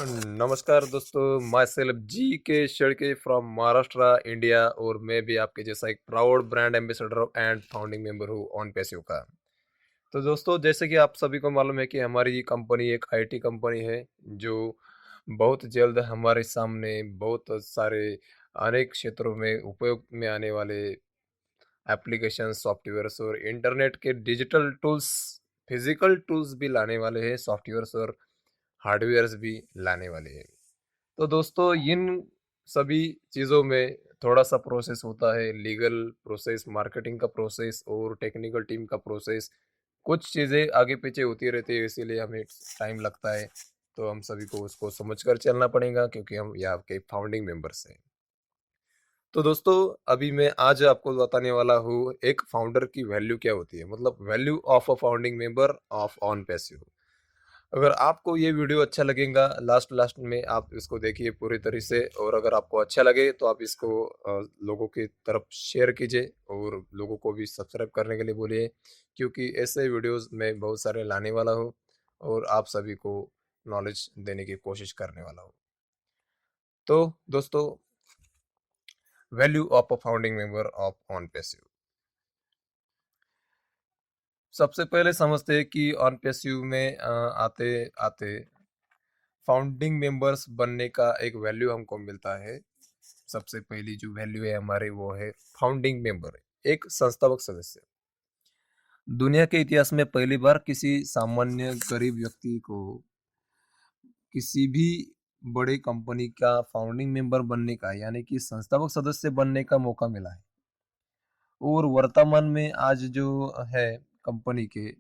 नमस्कार दोस्तों, my self जी के शेड़के फ्रॉम महाराष्ट्र इंडिया और मैं भी आपके जैसा एक proud brand ambassador and founding member हूँ ऑन पैसिव का। तो दोस्तों, जैसे कि आप सभी को मालूम है कि हमारी कंपनी एक आईटी कंपनी है जो बहुत जल्द हमारे सामने बहुत सारे अनेक क्षेत्रों में उपयोग में आने वाले एप्लीकेशन सॉफ्टवेयर्स और इंटरनेट के डिजिटल टूल्स, फिजिकल टूल्स भी लाने वाले हैं, सॉफ्टवेयर्स और हार्डवेयर्स भी लाने वाले हैं। तो दोस्तों, इन सभी चीज़ों में थोड़ा-सा प्रोसेस होता है, लीगल प्रोसेस, मार्केटिंग का प्रोसेस और टेक्निकल टीम का प्रोसेस। कुछ चीज़ें आगे-पीछे होती रहती है, इसीलिए हमें टाइम लगता है। तो हम सभी को उसको समझकर चलना पड़ेगा क्योंकि हम यहाँ के फाउंडिंग मेंबर्स हैं। तो दोस्तों, अभी मैं आज आपको बताने वाला हूँ एक फाउंडर की वैल्यू क्या होती है, मतलब value of a founding member of on passive. अगर आपको ये वीडियो अच्छा लगेगा, लास्ट लास्ट में आप इसको देखिए पूरी तरह से, और अगर आपको अच्छा लगे तो आप इसको लोगों की तरफ शेयर कीजिए और लोगों को भी सब्सक्राइब करने के लिए बोलिए, क्योंकि ऐसे वीडियोस मैं बहुत सारे लाने वाला हूँ और आप सभी को नॉलेज देने की कोशिश करने वाला हूँ। तो दोस्तों, value of a founding member of on passive. सबसे पहले समझते हैं कि ऑन पैसिव में आते आते फाउंडिंग मेंबर्स बनने का एक वैल्यू हमको मिलता है। सबसे पहली जो वैल्यू है हमारी वो है फाउंडिंग मेंबर, एक संस्थापक सदस्य। दुनिया के इतिहास में पहली बार किसी सामान्य गरीब व्यक्ति को किसी भी बड़ी कंपनी का फाउंडिंग मेंबर बनने का, यानी कि संस्थापक सदस्य बनने का मौका मिला है। और वर्तमान में आज जो है कंपनी के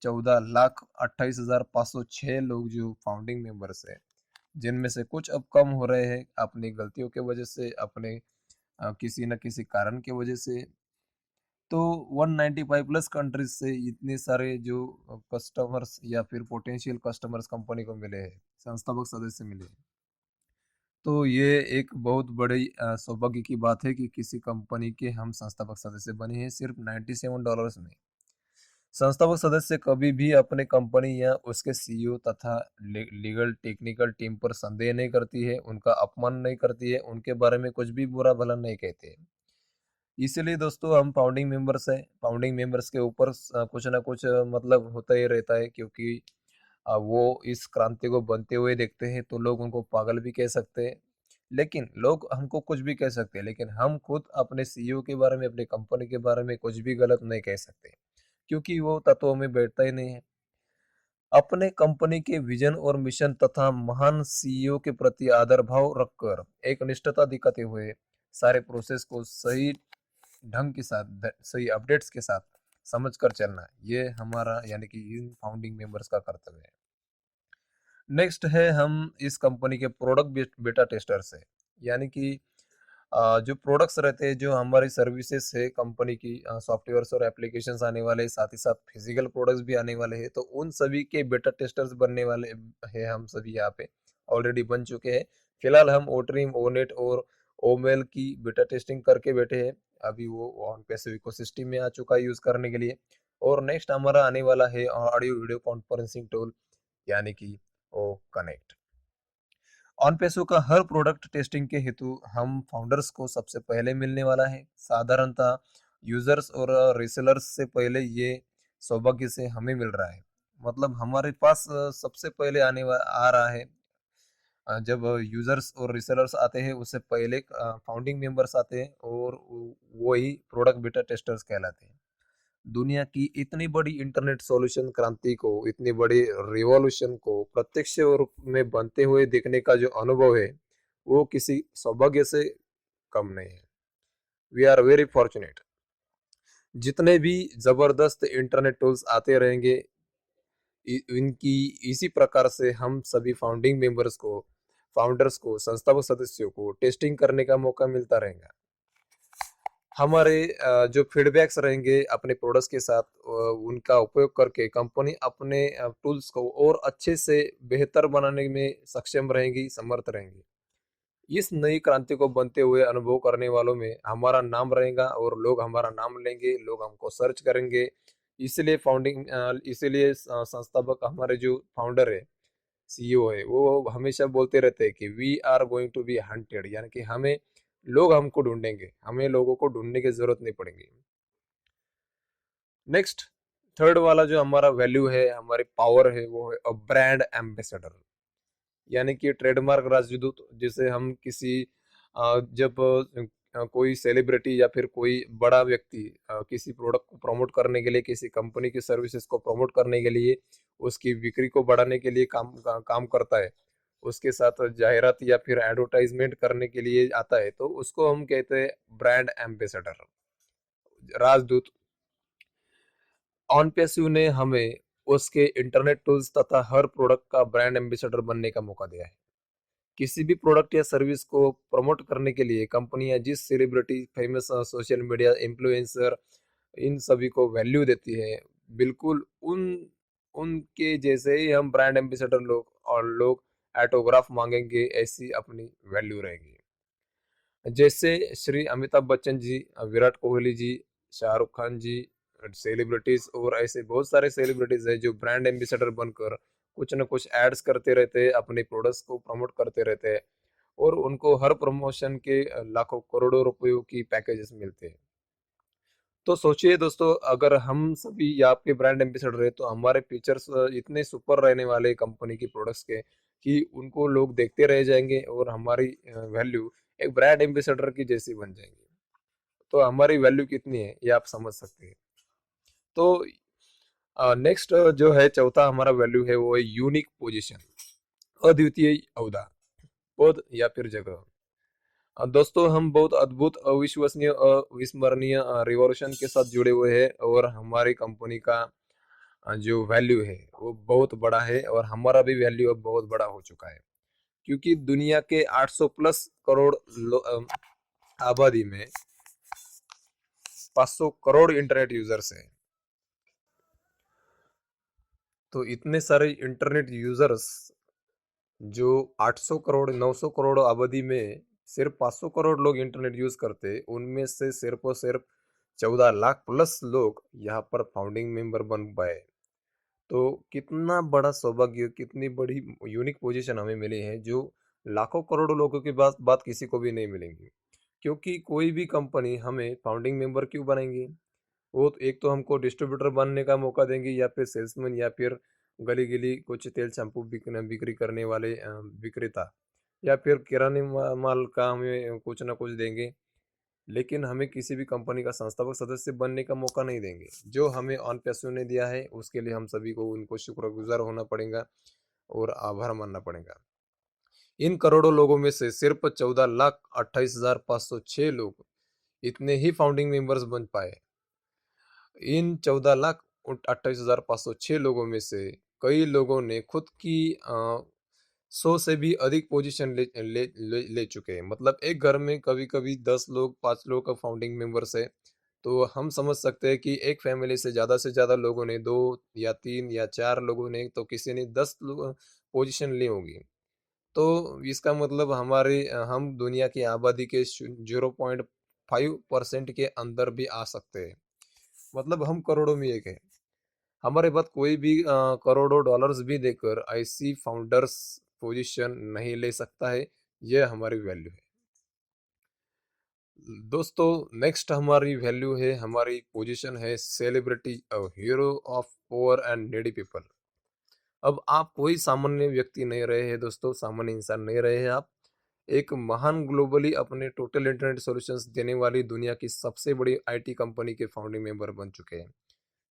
14,28,506 लोग जो फाउंडिंग मेंबर्स है, जिनमें से कुछ अब कम हो रहे हैं अपनी गलतियों के वजह से, अपने किसी न किसी कारण की वजह से। तो 195 प्लस कंट्रीज से इतने सारे जो कस्टमर्स या फिर पोटेंशियल कस्टमर्स कंपनी को मिले हैं, संस्थापक सदस्य मिले हैं। तो ये एक बहुत बड़ी सौभाग्य की बात है कि किसी कंपनी के हम संस्थापक सदस्य बने हैं सिर्फ $97 में। संस्थापक सदस्य कभी भी अपने कंपनी या उसके सीईओ तथा लीगल टेक्निकल टीम पर संदेह नहीं करती है, उनका अपमान नहीं करती है, उनके बारे में कुछ भी बुरा भला नहीं कहते हैं। इसीलिए दोस्तों, हम फाउंडिंग मेंबर्स हैं। फाउंडिंग मेंबर्स के ऊपर कुछ ना कुछ मतलब होता ही रहता है, क्योंकि वो इस क्रांति को बनते हुए देखते हैं तो लोग उनको पागल भी कह सकते हैं। लेकिन लोग हमको कुछ भी कह सकते हैं, लेकिन हम खुद अपने सीईओ के बारे में, अपनी कंपनी के बारे में कुछ भी गलत नहीं कह सकते, क्योंकि वो तत्वों में बैठता ही नहीं है। अपने कंपनी के विजन और मिशन तथा महान सीईओ के प्रति आदर भाव रखकर एक निष्ठता दिखाते हुए सारे प्रोसेस को सही ढंग के साथ, सही अपडेट्स के साथ समझकर चलना, ये हमारा यानी कि इन फाउंडिंग मेंबर्स का कर्तव्य है। नेक्स्ट है, हम इस कंपनी के प्रोडक्ट बेटा टेस्टर्स है। यानी कि जो प्रोडक्ट्स रहते हैं, जो हमारी सर्विसेज है कंपनी की, सॉफ्टवेयर्स और एप्लीकेशंस आने वाले हैं, साथ ही साथ फिजिकल प्रोडक्ट्स भी आने वाले हैं, तो उन सभी के बेटा टेस्टर्स बनने वाले हैं। हम सभी यहाँ पे ऑलरेडी बन चुके हैं। फिलहाल हम ओट्रीम, ओनेट और ओमेल की बेटा टेस्टिंग करके बैठे हैं। अभी वो ऑन पैसिव इकोसिस्टम में आ चुका है यूज करने के लिए। और नेक्स्ट हमारा आने वाला है ऑडियो वीडियो कॉन्फ्रेंसिंग टूल, यानी कि ओ कनेक्ट। ऑन पेसो का हर प्रोडक्ट टेस्टिंग के हेतु हम फाउंडर्स को सबसे पहले मिलने वाला है। साधारणतः यूजर्स और रिसेलर्स से पहले ये सौभाग्य से हमें मिल रहा है। मतलब हमारे पास सबसे पहले आ रहा है। जब यूजर्स और रिसेलर्स आते हैं उससे पहले फाउंडिंग मेंबर्स आते हैं, और वही प्रोडक्ट बीटा टेस्टर्स कहलाते हैं। दुनिया की इतनी बड़ी इंटरनेट सॉल्यूशन क्रांति को, इतनी बड़ी रिवॉल्यूशन को प्रत्यक्ष रूप में बनते हुए देखने का जो अनुभव है, वो किसी सौभाग्य से कम नहीं है। We are very fortunate. जितने भी जबरदस्त इंटरनेट टूल्स आते रहेंगे, इनकी इसी प्रकार से हम सभी फाउंडिंग मेंबर्स को, फाउंडर्स को, संस्थापक सदस्यों को टेस्टिंग करने का मौका मिलता रहेगा। हमारे जो फीडबैक्स रहेंगे अपने प्रोडक्ट्स के साथ, उनका उपयोग करके कंपनी अपने टूल्स को और अच्छे से बेहतर बनाने में सक्षम रहेंगी, समर्थ रहेंगी। इस नई क्रांति को बनते हुए अनुभव करने वालों में हमारा नाम रहेगा और लोग हमारा नाम लेंगे, लोग हमको सर्च करेंगे। इसलिए संस्थापक हमारे जो फाउंडर है, सीईओ है, वो हमेशा बोलते रहते हैं कि we are going to be hunted, यानी कि हमें लोग हमको ढूंढेंगे, हमें लोगों को ढूंढने की जरूरत नहीं पड़ेगी। नेक्स्ट, थर्ड वाला जो हमारा वैल्यू है, हमारी पावर है, वो है अ ब्रांड एम्बेसडर, यानी कि ट्रेडमार्क राजदूत। जिसे हम किसी जब कोई सेलिब्रिटी या फिर कोई बड़ा व्यक्ति किसी प्रोडक्ट को प्रमोट करने के लिए, किसी कंपनी की सर्विसेज को प्रमोट करने के लिए, उसकी बिक्री को बढ़ाने के लिए काम करता है, उसके साथ जाहिरात या फिर एडवर्टाइजमेंट करने के लिए आता है, तो उसको हम कहते हैं ब्रांड एम्बेसडर, राजदूत। ऑनपेसिव ने हमें उसके इंटरनेट टूल्स तथा हर प्रोडक्ट का ब्रांड एम्बेसडर बनने का मौका दिया है। किसी भी प्रोडक्ट या सर्विस को प्रमोट करने के लिए कंपनियां जिस celebrity, famous social media influencer, इन सभी को वैल्यू देती है, बिल्कुल उनके जैसे ही हम ब्रांड एम्बेसडर लोग ऑटोग्राफ मांगेंगे, ऐसी अपनी वैल्यू रहेगी। जैसे श्री अमिताभ बच्चन जी, विराट कोहली जी, शाहरुख खान जी, सेलिब्रिटीज और ऐसे बहुत सारे सेलिब्रिटीज हैं जो ब्रांड एम्बेसडर बनकर कुछ न कुछ एड्स करते रहते हैं, अपने प्रोडक्ट्स को प्रमोट करते रहते हैं, और उनको हर प्रमोशन के लाखों करोड़ों रुपयों की पैकेजेस मिलते हैं। तो सोचिए दोस्तों, अगर हम सभी यहाँ के ब्रांड एम्बेसडर है, तो हमारे फीचर्स इतने सुपर रहने वाले कंपनी की प्रोडक्ट्स के कि उनको लोग देखते रह जाएंगे, और हमारी वैल्यू एक ब्रांड एम्बेसडर की जैसी बन जाएंगी। तो हमारी वैल्यू कितनी है ये आप समझ सकते हैं। तो नेक्स्ट जो है, चौथा हमारा वैल्यू है, वो है यूनिक पोजीशन, अद्वितीय औदा, पद या फिर जगह। दोस्तों, हम बहुत अद्भुत, अविश्वसनीय, अविस्मरणीय रिवॉल्यूशन के साथ जुड़े हुए हैं, और हमारी कंपनी का जो वैल्यू है वो बहुत बड़ा है, और हमारा भी वैल्यू अब बहुत बड़ा हो चुका है, क्योंकि दुनिया के 800 प्लस करोड़ आबादी में 500 करोड़ इंटरनेट यूजर्स हैं। तो इतने सारे इंटरनेट यूजर्स, जो 800 करोड़ 900 करोड़ आबादी में सिर्फ 500 करोड़ लोग इंटरनेट यूज करते, उनमें से सिर्फ और सिर्फ 14 लाख प्लस लोग यहाँ पर फाउंडिंग मेंबर बन पाए। तो कितना बड़ा सौभाग्य, कितनी बड़ी यूनिक पोजीशन हमें मिली है, जो लाखों करोड़ों लोगों की बात किसी को भी नहीं मिलेंगी। क्योंकि कोई भी कंपनी हमें फाउंडिंग मेंबर क्यों बनाएंगी? वो तो एक तो हमको डिस्ट्रीब्यूटर बनने का मौका देंगे, या फिर सेल्समैन, या फिर गली गली कुछ तेल शैम्पू बिक्री करने वाले विक्रेता, या फिर किराने माल का हमें कुछ ना कुछ देंगे। लेकिन हमें किसी भी कंपनी का संस्थापक सदस्य बनने का मौका नहीं देंगे। जो हमें ऑन पैसों ने दिया है, उसके लिए हम सभी को उनको शुक्रगुजार होना पड़ेगा और आभार मानना पड़ेगा। इन करोड़ों लोगों में से सिर्फ 14,28,506 लोग इतने ही फाउंडिंग मेंबर्स बन पाए। इन 14,28,506 लोगों में से कई लोगों ने खुद की 100 से भी अधिक पोजीशन ले चुके हैं। मतलब एक घर में कभी कभी 10 लोग, 5 लोग का फाउंडिंग मेंबर्स है। तो हम समझ सकते हैं कि एक फैमिली से ज़्यादा लोगों ने, 2 या 3 या 4 लोगों ने, तो किसी ने 10 पोजीशन ली होगी। तो इसका मतलब हम दुनिया की आबादी के 0.5% के अंदर भी आ सकते हैं। मतलब हम करोड़ों में एक है। हमारे पास कोई भी करोड़ों डॉलर्स भी देकर ऐसी फाउंडर्स पोजीशन नहीं ले सकता है। ये हमारी वैल्यू है। दोस्तों, नेक्स्ट हमारी वैल्यू है, हमारी पोजीशन है celebrity, hero of poor and needy people. अब आप कोई सामान्य व्यक्ति नहीं रहे हैं दोस्तों, सामान्य इंसान नहीं रहे हैं आप। एक महान, ग्लोबली अपने टोटल इंटरनेट सॉल्यूशंस देने वाली दुनिया की सबसे बड़ी आईटी कंपनी के फाउंडिंग मेंबर बन चुके हैं।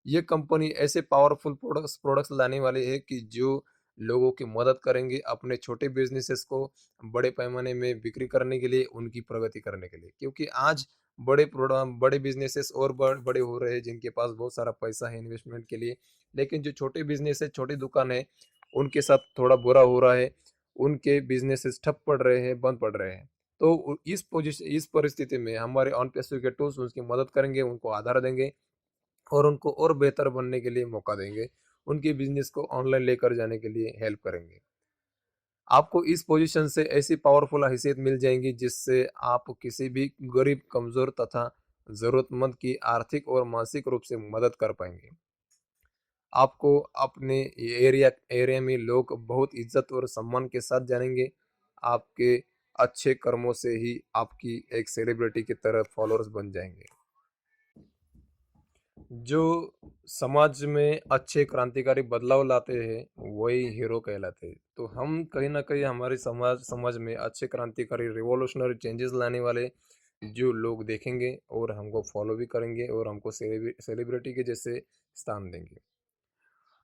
ये कंपनी ऐसे पावरफुल प्रोडक्ट्स प्रोडक्ट्स लाने वाली है कि जो लोगों की मदद करेंगे अपने छोटे बिजनेसेस को बड़े पैमाने में बिक्री करने के लिए, उनकी प्रगति करने के लिए। क्योंकि आज बड़े बिजनेसेस और बड़े हो रहे हैं, जिनके पास बहुत सारा पैसा है इन्वेस्टमेंट के लिए। लेकिन जो छोटे बिजनेस है, छोटी दुकान है, उनके साथ थोड़ा बुरा हो रहा है। उनके बिजनेसेस ठप पड़ रहे हैं, बंद पड़ रहे हैं। तो इस परिस्थिति में हमारे ऑन पैसों के टूल्स उनकी मदद करेंगे, उनको आधार देंगे, और उनको और बेहतर बनने के लिए मौका देंगे, उनके बिजनेस को ऑनलाइन लेकर जाने के लिए हेल्प करेंगे। आपको इस पोजीशन से ऐसी पावरफुल हैसियत मिल जाएंगी, जिससे आप किसी भी गरीब, कमजोर तथा जरूरतमंद की आर्थिक और मानसिक रूप से मदद कर पाएंगे। आपको अपने एरिया एरिया में लोग बहुत इज्जत और सम्मान के साथ जानेंगे। आपके अच्छे कर्मों से ही आपकी एक सेलिब्रिटी की तरह फॉलोअर्स बन जाएंगे। जो समाज में अच्छे क्रांतिकारी बदलाव लाते हैं वही हीरो कहलाते हैं। तो हम कहीं ना कहीं हमारे समाज समाज में अच्छे क्रांतिकारी रिवॉल्यूशनरी चेंजेस लाने वाले जो लोग देखेंगे और हमको फॉलो भी करेंगे और हमको सेलिब्रिटी के जैसे स्थान देंगे।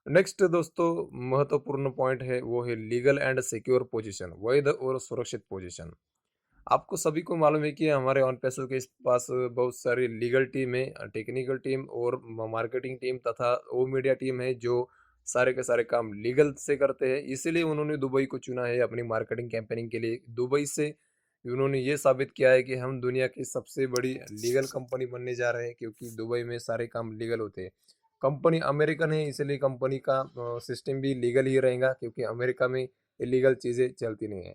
नेक्स्ट दोस्तों महत्वपूर्ण पॉइंट है वो है लीगल एंड सिक्योर पोजीशन, वैध और सुरक्षित पोजीशन। आपको सभी को मालूम है कि हमारे ऑन पैसों के इस पास बहुत सारी लीगल टीम है, टेक्निकल टीम और मार्केटिंग टीम तथा वो मीडिया टीम है जो सारे के सारे काम लीगल से करते हैं। इसीलिए उन्होंने दुबई को चुना है अपनी मार्केटिंग कैंपेनिंग के लिए। दुबई से उन्होंने ये साबित किया है कि हम दुनिया की सबसे बड़ी लीगल कंपनी बनने जा रहे हैं, क्योंकि दुबई में सारे काम लीगल होते हैं। कंपनी अमेरिकन है, इसलिए कंपनी का सिस्टम भी लीगल ही रहेगा, क्योंकि अमेरिका में इलीगल चीज़ें चलती नहीं है।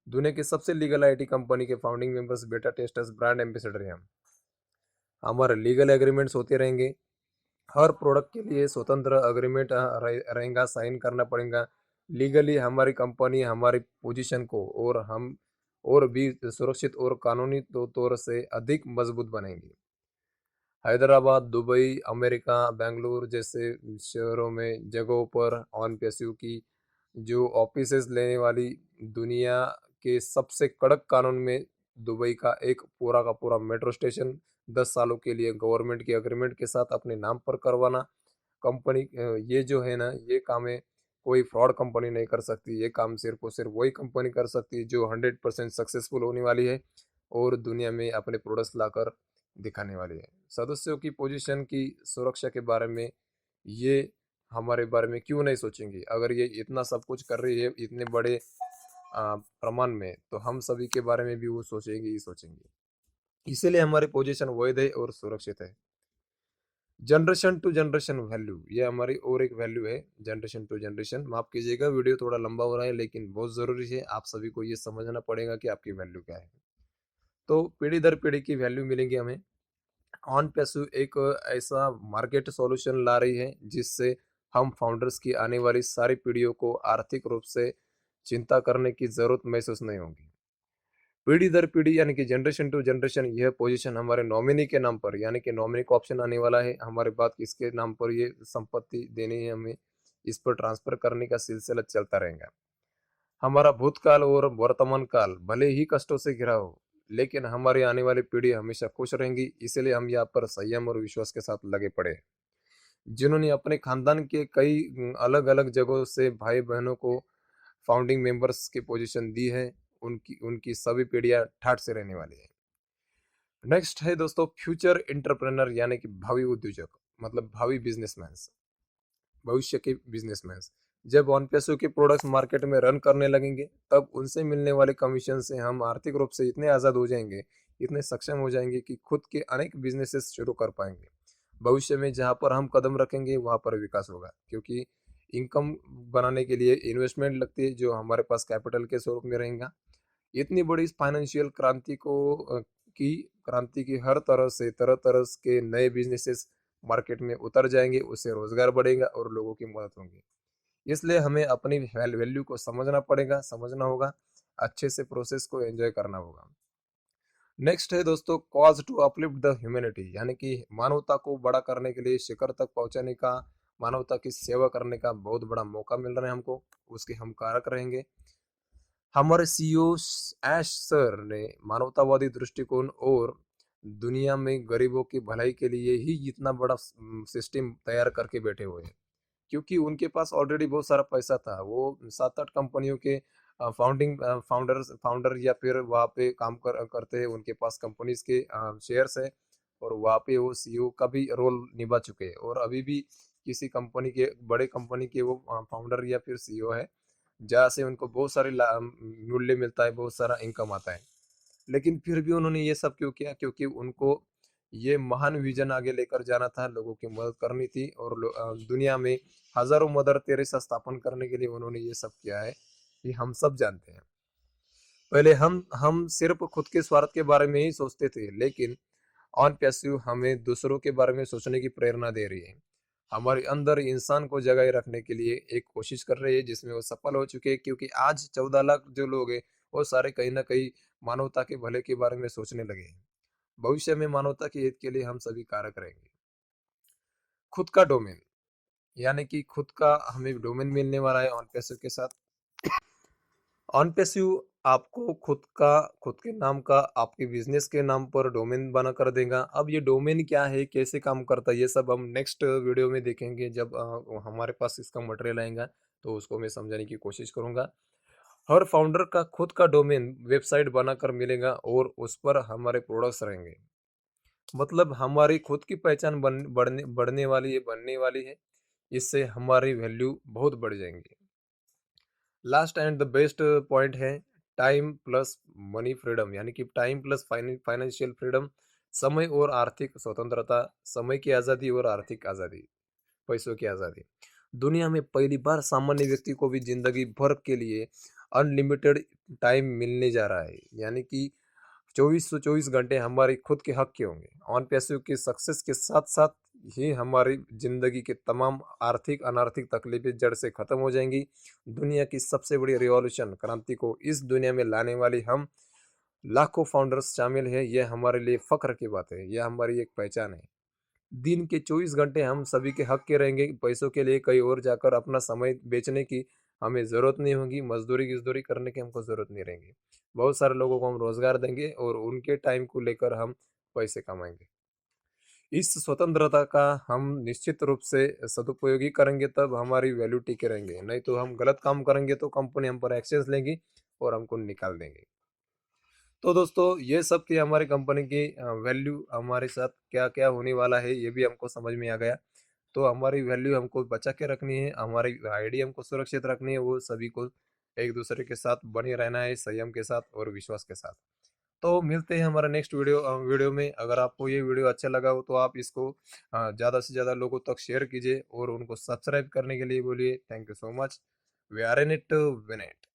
दुनिया की सबसे लीगल आईटी कंपनी के फाउंडिंग मेंबर्स, बेटा टेस्टर्स, ब्रांड एम्बेसडर हैं हम। हमारे लीगल एग्रीमेंट्स होते रहेंगे। हर प्रोडक्ट के लिए स्वतंत्र एग्रीमेंट रहेगा, साइन करना पड़ेगा। लीगली हमारी कंपनी हमारी पोजीशन को और हम और भी सुरक्षित और कानूनी तौर से अधिक मजबूत बनाएंगे। हैदराबाद, दुबई, अमेरिका, बेंगलुरु जैसे शहरों में जगहों पर ऑन पैसिव की जो ऑफिसेज लेने वाली दुनिया के सबसे कड़क कानून में दुबई का एक पूरा का पूरा मेट्रो स्टेशन 10 सालों के लिए गवर्नमेंट के एग्रीमेंट के साथ अपने नाम पर करवाना। कंपनी ये जो है ना, ये काम है कोई फ्रॉड कंपनी नहीं कर सकती। ये काम सिर्फ और सिर्फ वही कंपनी कर सकती है जो 100% सक्सेसफुल होने वाली है और दुनिया में अपने प्रोडक्ट्स लाकर दिखाने वाली है। सदस्यों की पोजीशन की सुरक्षा के बारे में ये हमारे बारे में क्यों नहीं सोचेंगे? अगर ये इतना सब कुछ कर रही है इतने बड़े प्रमाण में, तो हम सभी के बारे में भी वो सोचेंगे ही सोचेंगे। इसीलिए हमारी पोजीशन वैध है और सुरक्षित है। जनरेशन टू जनरेशन वैल्यू, ये हमारी और एक वैल्यू है। जनरेशन टू जनरेशन, माफ कीजिएगा वीडियो थोड़ा लंबा हो रहा है, लेकिन बहुत ज़रूरी है। आप सभी को ये समझना पड़ेगा कि आपकी वैल्यू क्या है। तो पीढ़ी दर पीढ़ी की वैल्यू मिलेंगी हमें। ऑन पैसिव एक ऐसा मार्केट सॉल्यूशन ला रही है जिससे हम फाउंडर्स की आने वाली सारी पीढ़ियों को आर्थिक रूप से चिंता करने की जरूरत महसूस नहीं होगी। पीढ़ी दर पीढ़ी यानी कि जनरेशन टू जनरेशन, यह पोजीशन हमारे नॉमिनी के नाम पर, यानी कि नॉमिनी का ऑप्शन आने वाला है हमारे बाद किसके नाम पर ये संपत्ति देनी है हमें, इस पर ट्रांसफर करने का सिलसिला चलता रहेगा। हमारा भूतकाल और वर्तमान काल भले ही कष्टों से घिरा हो, लेकिन हमारी आने वाली पीढ़ी हमेशा खुश रहेंगी। इसलिए हम यहाँ पर संयम और विश्वास के साथ लगे पड़े हैं। जिन्होंने अपने खानदान के कई अलग अलग जगहों से भाई बहनों को फाउंडिंग मेंबर्स की पोजीशन दी है, उनकी उनकी सभी पीढ़ियां ठाठ से रहने वाली है। नेक्स्ट है दोस्तों फ्यूचर एंटरप्रेनर, यानी कि भावी उद्योजक, मतलब भावी बिजनेसमैन, भविष्य के बिजनेसमैन। जब वन पैसों के प्रोडक्ट्स मार्केट में रन करने लगेंगे, तब उनसे मिलने वाले कमीशन से हम आर्थिक रूप से इतने आज़ाद हो जाएंगे, इतने सक्षम हो जाएंगे कि खुद के अनेक बिजनेसेस शुरू कर पाएंगे। भविष्य में जहाँ पर हम कदम रखेंगे वहाँ पर विकास होगा, क्योंकि इनकम बनाने के लिए इन्वेस्टमेंट लगती है जो हमारे पास कैपिटल के स्वरूप में रहेगा। इतनी बड़ी फाइनेंशियल क्रांति की हर तरह तरह के नए बिजनेसेस मार्केट में उतर जाएंगे, उससे रोजगार बढ़ेगा और लोगों की मदद होगी। इसलिए हमें अपनी वैल्यू को समझना पड़ेगा, समझना होगा, अच्छे से प्रोसेस को एंजॉय करना होगा। नेक्स्ट है दोस्तों cause to uplift the humanity, यानी कि मानवता को बड़ा करने के लिए, शिखर तक पहुंचाने का, मानवता की सेवा करने का बहुत बड़ा मौका मिल रहा है हमको, उसके हम कारक रहेंगे। हमारे सीईओ ऐश सर ने मानवतावादी दृष्टिकोण और दुनिया में गरीबों की भलाई के लिए ही इतना बड़ा सिस्टम तैयार करके बैठे हुए हैं, क्योंकि उनके पास ऑलरेडी बहुत सारा पैसा था। वो 7-8 कंपनियों के फाउंडर या फिर वहाँ पे काम करते हैं, उनके पास कंपनीज के शेयर्स है और वहाँ पे वो सीईओ का भी रोल निभा चुके हैं और अभी भी किसी कंपनी के, बड़े कंपनी के वो फाउंडर या फिर सीईओ है, जहाँ से उनको बहुत सारे मूल्य मिलता है, बहुत सारा इनकम आता है। लेकिन फिर भी उन्होंने ये सब क्यों किया? क्योंकि उनको ये महान विजन आगे लेकर जाना था, लोगों की मदद करनी थी और दुनिया में हजारों मदर तेरेसा स्थापन करने के लिए उन्होंने ये सब किया है, ये हम सब जानते हैं। पहले हम सिर्फ खुद के स्वार्थ के बारे में ही सोचते थे, लेकिन ऑन पैसिव हमें दूसरों के बारे में सोचने की प्रेरणा दे रही है। हमारे अंदर इंसान को जगाए रखने के लिए एक कोशिश कर रहे हैं, जिसमें वो सफल हो चुके हैं, क्योंकि आज 14 लाख जो लोग हैं वो सारे कहीं ना कहीं मानवता के भले के बारे में सोचने लगे हैं। भविष्य में मानवता के हित के लिए हम सभी कार्य करेंगे। खुद का डोमेन, यानी कि खुद का हमें डोमेन मिलने वाला है ऑन पैसिव के साथ। ऑन पैसिव आपको खुद के नाम का आपके बिजनेस के नाम पर डोमेन बना कर देगा। अब ये डोमेन क्या है, कैसे काम करता है, ये सब हम नेक्स्ट वीडियो में देखेंगे, जब हमारे पास इसका मटेरियल आएगा तो उसको मैं समझाने की कोशिश करूंगा। हर फाउंडर का खुद का डोमेन वेबसाइट बनाकर मिलेगा और उस पर हमारे प्रोडक्ट्स रहेंगे। मतलब हमारी खुद की पहचान बढ़ने वाली है, बनने वाली है। इससे हमारी वैल्यू बहुत बढ़ जाएंगी। Last and the best point है टाइम प्लस मनी फ्रीडम, यानी कि टाइम प्लस फाइनेंशियल फ्रीडम। समय और आर्थिक स्वतंत्रता, समय की आज़ादी और आर्थिक आज़ादी, पैसों की आज़ादी। दुनिया में पहली बार सामान्य व्यक्ति को भी जिंदगी भर के लिए अनलिमिटेड टाइम मिलने जा रहा है, यानी कि 24 घंटे हमारे खुद के हक के होंगे। ऑन पैसिव की सक्सेस के साथ साथ ही हमारी जिंदगी के तमाम आर्थिक अनार्थिक तकलीफें जड़ से खत्म हो जाएंगी। दुनिया की सबसे बड़ी रिवॉल्यूशन, क्रांति को इस दुनिया में लाने वाली हम लाखों फाउंडर्स शामिल हैं। यह हमारे लिए फख्र की बात है, यह हमारी एक पहचान है। दिन के 24 घंटे हम सभी के हक के रहेंगे। पैसों के लिए कहीं और जाकर अपना समय बेचने की हमें ज़रूरत नहीं होगी, मजदूरी गिजदूरी करने की हमको ज़रूरत नहीं रहेगी। बहुत सारे लोगों को हम रोज़गार देंगे और उनके टाइम को लेकर हम पैसे कमाएंगे। इस स्वतंत्रता का हम निश्चित रूप से सदुपयोगी करेंगे, तब हमारी वैल्यू टिके रहेंगे। नहीं तो हम गलत काम करेंगे तो कंपनी हम पर एक्शंस लेगी और हमको निकाल देंगे। तो दोस्तों, ये सब थी हमारी कंपनी की वैल्यू, हमारे साथ क्या क्या होने वाला है ये भी हमको समझ में आ गया। तो हमारी वैल्यू हमको बचा के रखनी है, हमारी आईडी हमको सुरक्षित रखनी है, वो सभी को एक दूसरे के साथ बने रहना है, संयम के साथ और विश्वास के साथ। तो मिलते हैं हमारा नेक्स्ट वीडियो में। अगर आपको ये वीडियो अच्छा लगा हो तो आप इसको ज़्यादा से ज़्यादा लोगों तक शेयर कीजिए और उनको सब्सक्राइब करने के लिए बोलिए। Thank you so much. We are in it, win it.